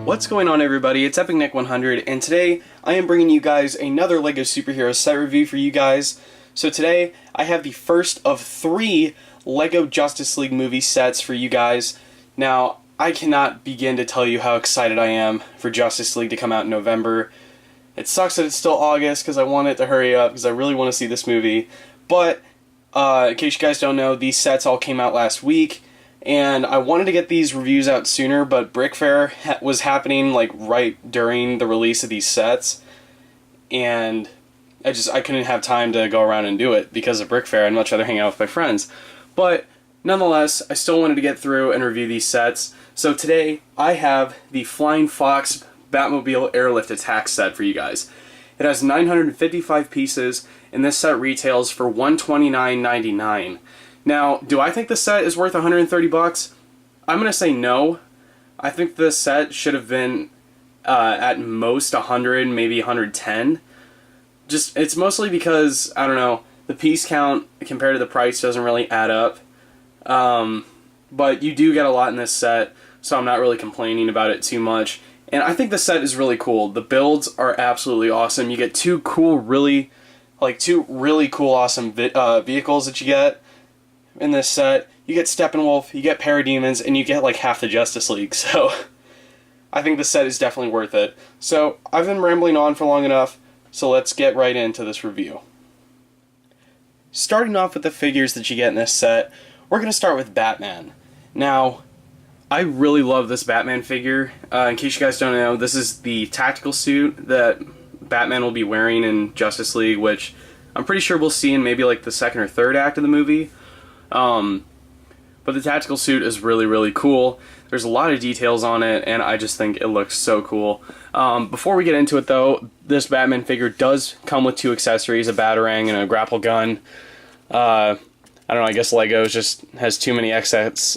What's going on, everybody? It's Epic Nick 100, and today I am bringing you guys another LEGO Superhero set review for you guys. So today I have the first of 3 LEGO Justice League movie sets for you guys. Now, I cannot begin to tell you how excited I am for Justice League to come out in November. It sucks that it's still August because I want it to hurry up because I really want to see this movie. But in case you guys don't know, these sets all came out last week. And I wanted to get these reviews out sooner, but Brick Fair was happening like right during the release of these sets, and I couldn't have time to go around and do it because of Brick Fair. I'd much rather hang out with my friends. But nonetheless, I still wanted to get through and review these sets. So today I have the Flying Fox Batmobile Airlift Attack set for you guys. It has 955 pieces, and this set retails for $129.99. Now, do I think the set is worth 130 bucks? I'm going to say no. I think this set should have been at most 100, maybe 110. It's mostly because, I don't know, the piece count compared to the price doesn't really add up. But you do get a lot in this set, so I'm not really complaining about it too much. And I think the set is really cool. The builds are absolutely awesome. You get two really cool, awesome vehicles that you get in this set. You get Steppenwolf, you get Parademons, and you get like half the Justice League, so I think the set is definitely worth it. So I've been rambling on for long enough, so let's get right into this review. Starting off with the figures that you get in this set, we're going to start with Batman. Now, I really love this Batman figure. In case you guys don't know, this is the tactical suit that Batman will be wearing in Justice League, which I'm pretty sure we'll see in maybe like the second or third act of the movie. But the tactical suit is really cool. There's a lot of details on it, and I just think it looks so cool. Before we get into it though, this Batman figure does come with 2 accessories, a Batarang and a grapple gun. I don't know, I guess LEGO just has too many excess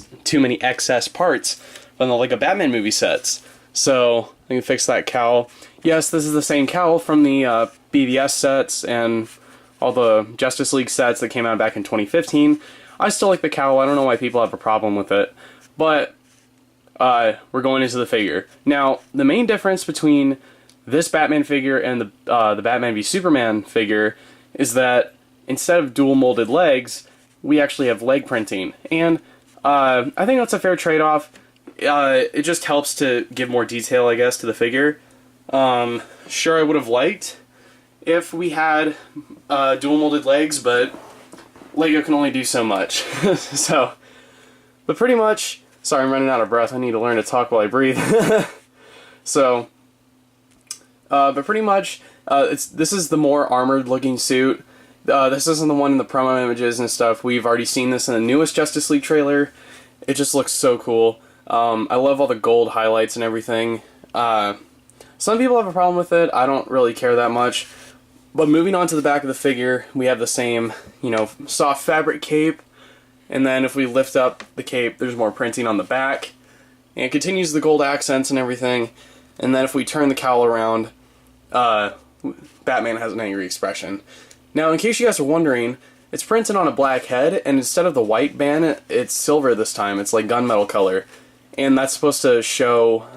parts from the LEGO Batman movie sets. So I can fix that cowl. Yes, this is the same cowl from the BVS sets and all the Justice League sets that came out back in 2015. I still like the cowl. I don't know why people have a problem with it. But we're going into the figure. Now, the main difference between this Batman figure and the Batman v Superman figure is that instead of dual molded legs, we actually have leg printing. And I think that's a fair trade-off. It just helps to give more detail, I guess, to the figure. Sure, I would have liked if we had dual molded legs, but LEGO can only do so much. But pretty much, sorry, I'm running out of breath. I need to learn to talk while I breathe. But pretty much, this is the more armored looking suit. This isn't the one in the promo images and stuff. We've already seen this in the newest Justice League trailer. It just looks so cool. I love all the gold highlights and everything. Some people have a problem with it. I don't really care that much. But moving on to the back of the figure, we have the same, soft fabric cape. And then if we lift up the cape, there's more printing on the back. And it continues the gold accents and everything. And then if we turn the cowl around, Batman has an angry expression. Now, in case you guys are wondering, it's printed on a black head, and instead of the white band, it's silver this time. It's like gunmetal color. And that's supposed to show,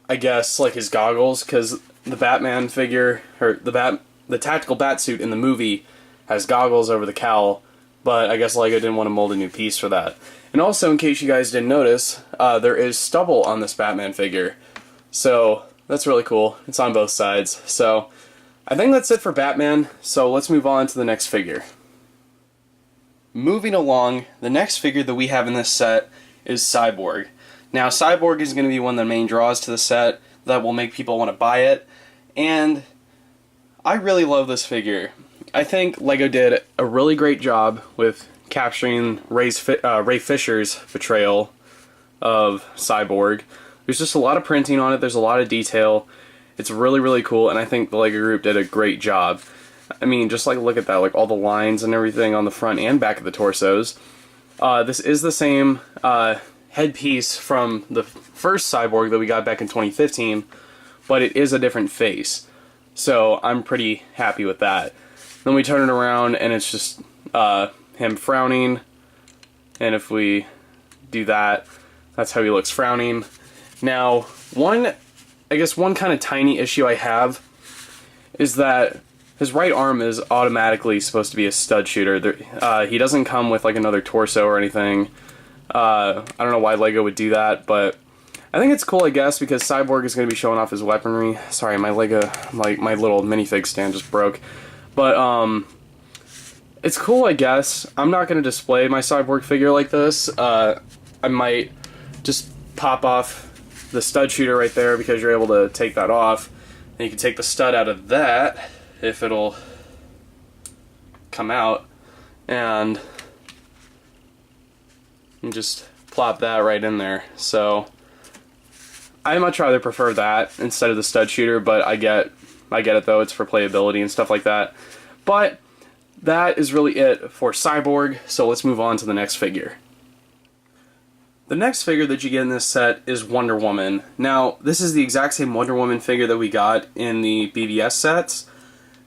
I guess, like his goggles, because the Batman figure, or the tactical bat suit in the movie has goggles over the cowl, but I guess LEGO didn't want to mold a new piece for that. And also, in case you guys didn't notice, there is stubble on this Batman figure. So, that's really cool. It's on both sides. So, I think that's it for Batman, so let's move on to the next figure. Moving along, the next figure that we have in this set is Cyborg. Now, Cyborg is going to be one of the main draws to the set that will make people want to buy it, and I really love this figure. I think LEGO did a really great job with capturing Ray Fisher's portrayal of Cyborg. There's just a lot of printing on it, there's a lot of detail. It's really cool, and I think the LEGO group did a great job. I mean, just look at that, like all the lines and everything on the front and back of the torsos. This is the same headpiece from the first Cyborg that we got back in 2015, but it is a different face. So I'm pretty happy with that. Then we turn it around and it's just him frowning, and if we do that, that's how he looks frowning. Now, I guess one kind of tiny issue I have is that his right arm is automatically supposed to be a stud shooter. He doesn't come with like another torso or anything. I don't know why LEGO would do that, but I think it's cool, I guess, because Cyborg is going to be showing off his weaponry. Sorry, my LEGO, like my little minifig stand just broke. But it's cool, I guess. I'm not going to display my Cyborg figure like this. I might just pop off the stud shooter right there because you're able to take that off. And you can take the stud out of that if it'll come out, and just plop that right in there. So I much rather prefer that instead of the stud shooter, but I get it though, it's for playability and stuff like that. But that is really it for Cyborg, so let's move on to the next figure. The next figure that you get in this set is Wonder Woman. Now, this is the exact same Wonder Woman figure that we got in the BVS sets.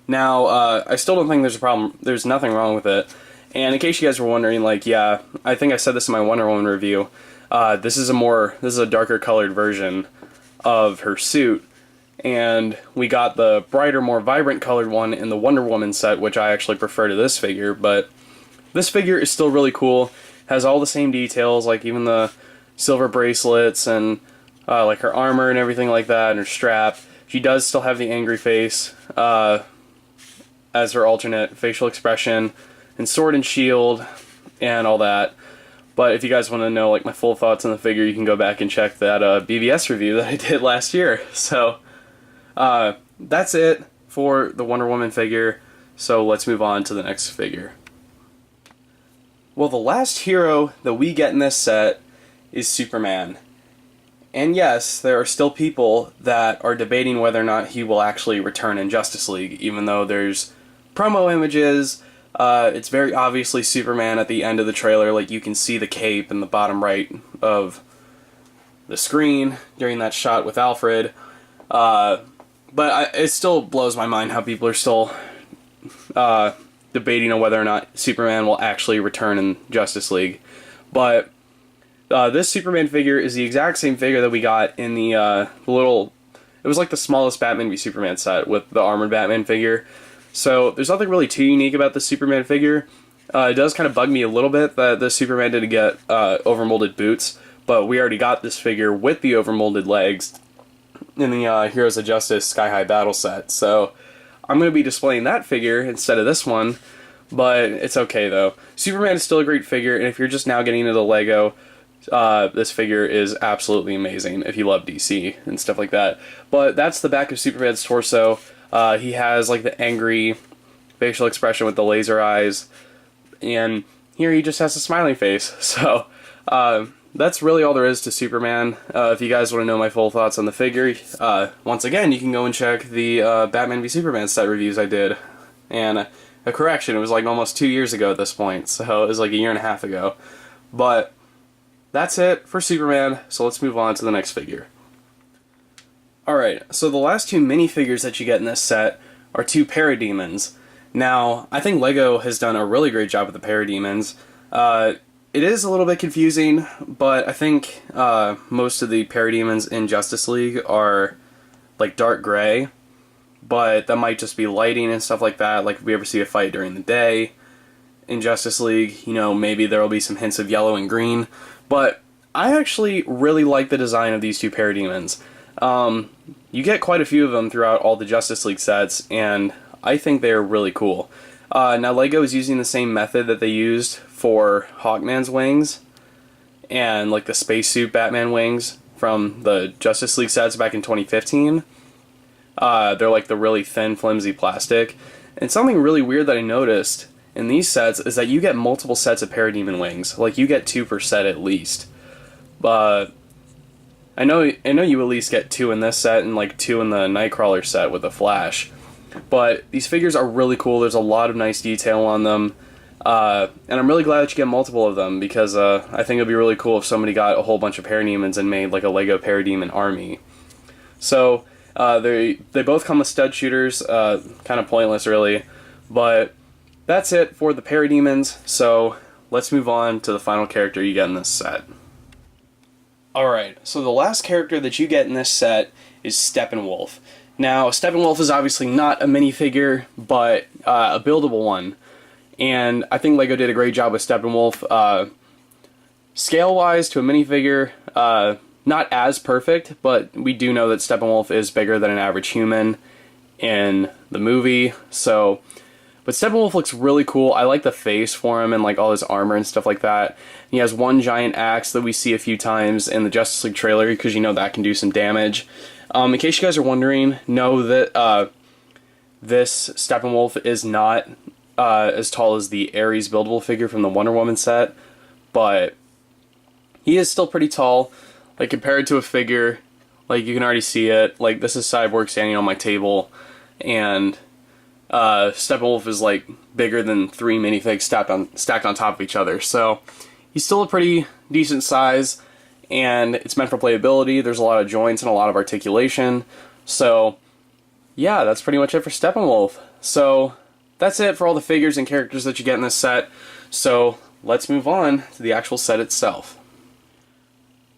Now, I still don't think there's a problem. There's nothing wrong with it. And in case you guys were wondering, like, yeah, I think I said this in my Wonder Woman review. This is a darker colored version of her suit. And we got the brighter, more vibrant colored one in the Wonder Woman set, which I actually prefer to this figure. But this figure is still really cool. Has all the same details, like even the silver bracelets and like her armor and everything like that, and her strap. She does still have the angry face as her alternate facial expression, and sword and shield and all that. But if you guys want to know like my full thoughts on the figure, you can go back and check that BVS review that I did last year. So that's it for the Wonder Woman figure. So let's move on to the next figure. Well, the last hero that we get in this set is Superman. And yes, there are still people that are debating whether or not he will actually return in Justice League, even though there's promo images. It's very obviously Superman at the end of the trailer. Like, you can see the cape in the bottom right of the screen during that shot with Alfred. But it still blows my mind how people are still debating on whether or not Superman will actually return in Justice League. But this Superman figure is the exact same figure that we got in the little... It was like the smallest Batman v Superman set with the armored Batman figure. So there's nothing really too unique about the Superman figure. It does kind of bug me a little bit that the Superman didn't get overmolded boots, but we already got this figure with the overmolded legs in the Heroes of Justice Sky High Battle set. So I'm going to be displaying that figure instead of this one, but it's okay though. Superman is still a great figure, and if you're just now getting into the LEGO, this figure is absolutely amazing if you love DC and stuff like that. But that's the back of Superman's torso. He has like the angry facial expression with the laser eyes, and here he just has a smiling face. So that's really all there is to Superman. If you guys want to know my full thoughts on the figure, once again, you can go and check the Batman v Superman set reviews I did. And a correction, it was like almost 2 years ago at this point, so it was like a year and a half ago. But that's it for Superman, so let's move on to the next figure. Alright, so the last two minifigures that you get in this set are two Parademons. Now, I think LEGO has done a really great job with the Parademons. It is a little bit confusing, but I think most of the Parademons in Justice League are like dark gray, but that might just be lighting and stuff like that. Like if we ever see a fight during the day in Justice League, you know, maybe there will be some hints of yellow and green. But I actually really like the design of these two Parademons. You get quite a few of them throughout all the Justice League sets, and I think they are really cool. Now LEGO is using the same method that they used for Hawkman's wings and like the spacesuit Batman wings from the Justice League sets back in 2015. They're like the really thin, flimsy plastic. And something really weird that I noticed in these sets is that you get multiple sets of Parademon wings. Like you get 2 per set at least. But I know you at least get 2 in this set and like 2 in the Nightcrawler set with the Flash. But these figures are really cool. There's a lot of nice detail on them. And I'm really glad that you get multiple of them, because I think it would be really cool if somebody got a whole bunch of Parademons and made like a LEGO Parademon army. So they both come with stud shooters, kind of pointless really. But that's it for the Parademons, so let's move on to the final character you get in this set. Alright, so the last character that you get in this set is Steppenwolf. Now, Steppenwolf is obviously not a minifigure, but a buildable one. And I think LEGO did a great job with Steppenwolf. Scale-wise to a minifigure, not as perfect, but we do know that Steppenwolf is bigger than an average human in the movie, so... But Steppenwolf looks really cool. I like the face for him and like all his armor and stuff like that. He has one giant axe that we see a few times in the Justice League trailer because you know that can do some damage. In case you guys are wondering, know that this Steppenwolf is not as tall as the Ares buildable figure from the Wonder Woman set, but he is still pretty tall. Like compared to a figure, like you can already see it. Like this is Cyborg standing on my table, and Steppenwolf is like bigger than 3 minifigs stacked on top of each other. So he's still a pretty decent size, and it's meant for playability. There's a lot of joints and a lot of articulation. So yeah, that's pretty much it for Steppenwolf. So that's it for all the figures and characters that you get in this set. So let's move on to the actual set itself.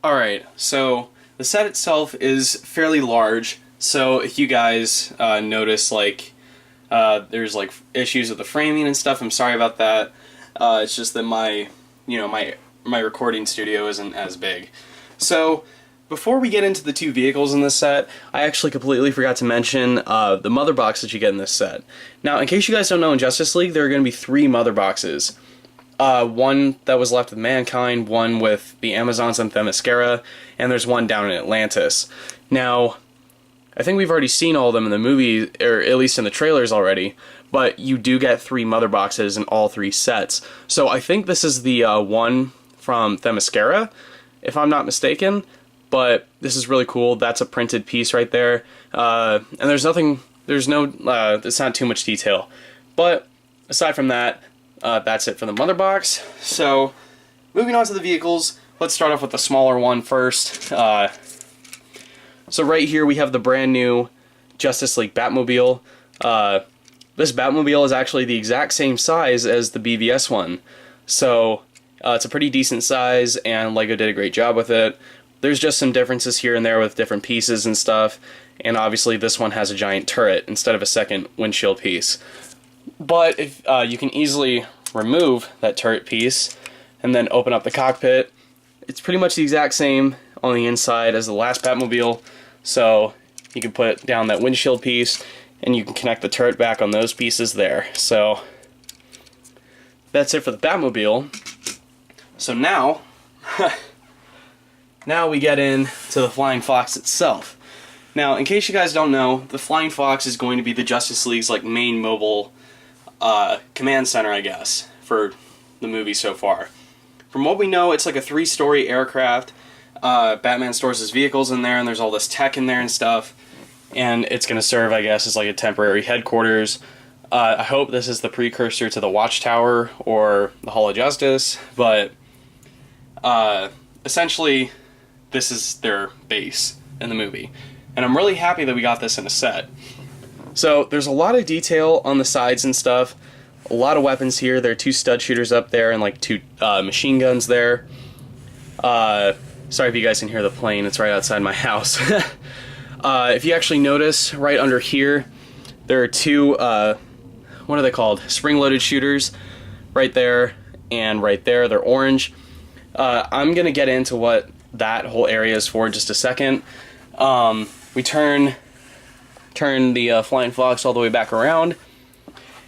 Alright, so the set itself is fairly large. So if you guys notice like there's like issues with the framing and stuff, I'm sorry about that. It's just that my recording studio isn't as big. So before we get into the 2 vehicles in this set, I actually completely forgot to mention the mother box that you get in this set. Now, in case you guys don't know, in Justice League there are going to be 3 mother boxes. One that was left with Mankind, one with the Amazons and Themyscira, and there's one down in Atlantis. Now, I think we've already seen all of them in the movie, or at least in the trailers already, but you do get 3 mother boxes in all 3 sets. So I think this is the one from Themyscira, if I'm not mistaken, but this is really cool. That's a printed piece right there, and it's not too much detail. But aside from that, that's it for the mother box. So moving on to the vehicles, let's start off with the smaller one first. So right here we have the brand new Justice League Batmobile. This Batmobile is actually the exact same size as the BVS one. So it's a pretty decent size, and LEGO did a great job with it. There's just some differences here and there with different pieces and stuff, and obviously this one has a giant turret instead of a second windshield piece. But if you can easily remove that turret piece and then open up the cockpit, it's pretty much the exact same on the inside as the last Batmobile. So you can put down that windshield piece and you can connect the turret back on those pieces there. So that's it for the Batmobile. So now now we get into the Flying Fox itself. Now, in case you guys don't know, the Flying Fox is going to be the Justice League's like main mobile command center, I guess, for the movie so far. From what we know, it's like a 3-story aircraft. Batman stores his vehicles in there, and there's all this tech in there and stuff. And it's going to serve, I guess, as like a temporary headquarters. I hope this is the precursor to the Watchtower or the Hall of Justice, but essentially, this is their base in the movie. And I'm really happy that we got this in a set. So there's a lot of detail on the sides and stuff. A lot of weapons here. There are 2 stud shooters up there and like 2 machine guns there. Sorry if you guys can hear the plane. It's right outside my house. If you actually notice, right under here, there are 2, what are they called? Spring-loaded shooters. Right there and right there. They're orange. I'm going to get into what that whole area is for in just a second. We turn the Flying Fox all the way back around.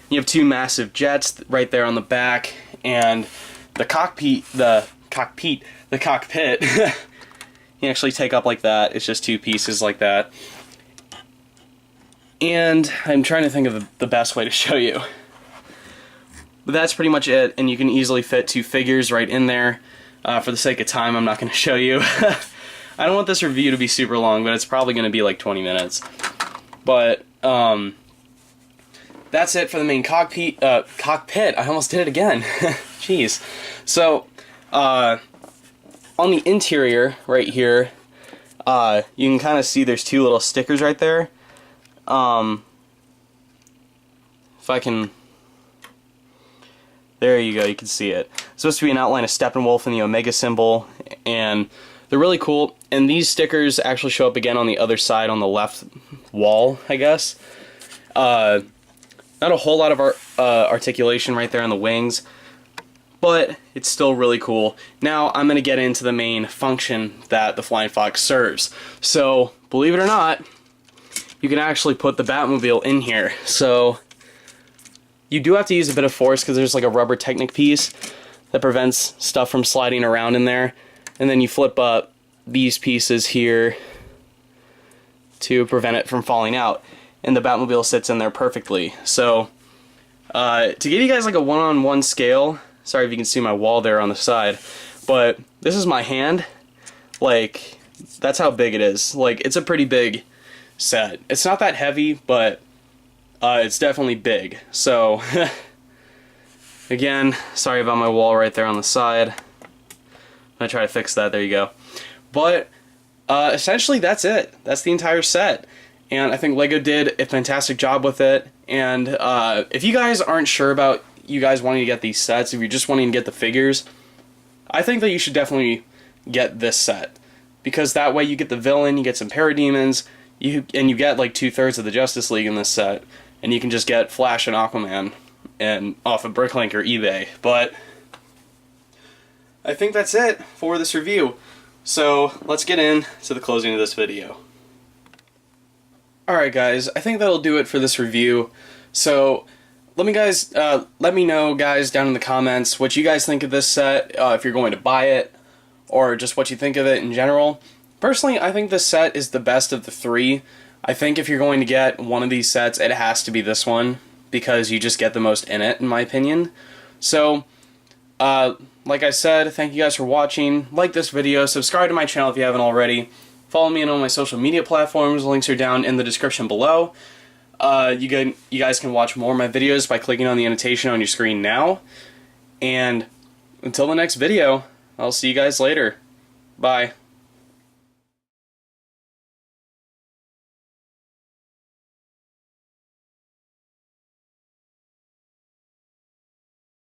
You have 2 massive jets right there on the back, and the cockpit, you actually take up like that. It's just 2 pieces like that. And I'm trying to think of the best way to show you. But that's pretty much it, and you can easily fit 2 figures right in there. For the sake of time, I'm not going to show you. I don't want this review to be super long, but it's probably going to be like 20 minutes. But, that's it for the main cockpit. I almost did it again. Jeez. So, on the interior, right here, you can kind of see there's 2 little stickers right there. If I can... There you go, you can see it. It's supposed to be an outline of Steppenwolf and the Omega symbol, and They're really cool, and these stickers actually show up again on the other side on the left wall, I guess. Not a whole lot of articulation right there on the wings, but it's still really cool. Now I'm going to get into the main function that the Flying Fox serves. So, believe it or not, you can actually put the Batmobile in here. So, you do have to use a bit of force because there's like a rubber Technic piece that prevents stuff from sliding around in there. And then you flip up these pieces here to prevent it from falling out. And the Batmobile sits in there perfectly. So, to give you guys like a one-on-one scale, sorry if you can see my wall there on the side, but this is my hand. Like, that's how big it is. Like, it's a pretty big set. It's not that heavy, but it's definitely big. So, again, sorry about my wall right there on the side. I'm gonna try to fix that. There you go. But essentially, that's it. That's the entire set. And I think LEGO did a fantastic job with it. And if you guys aren't sure about you guys wanting to get these sets, if you're just wanting to get the figures, I think that you should definitely get this set. Because that way you get the villain, you get some Parademons, and you get like 2/3 of the Justice League in this set. And you can just get Flash and Aquaman and off of Bricklink or eBay. But I think that's it for this review. So let's get into the closing of this video. Alright guys, I think that'll do it for this review. So let me know guys down in the comments what you guys think of this set, if you're going to buy it, or just what you think of it in general. Personally, I think this set is the best of the three. I think if you're going to get one of these sets, it has to be this one, because you just get the most in it, in my opinion. So, like I said, thank you guys for watching. Like this video, subscribe to my channel if you haven't already. Follow me on all my social media platforms. Links are down in the description below. You guys can watch more of my videos by clicking on the annotation on your screen now. And until the next video, I'll see you guys later. Bye.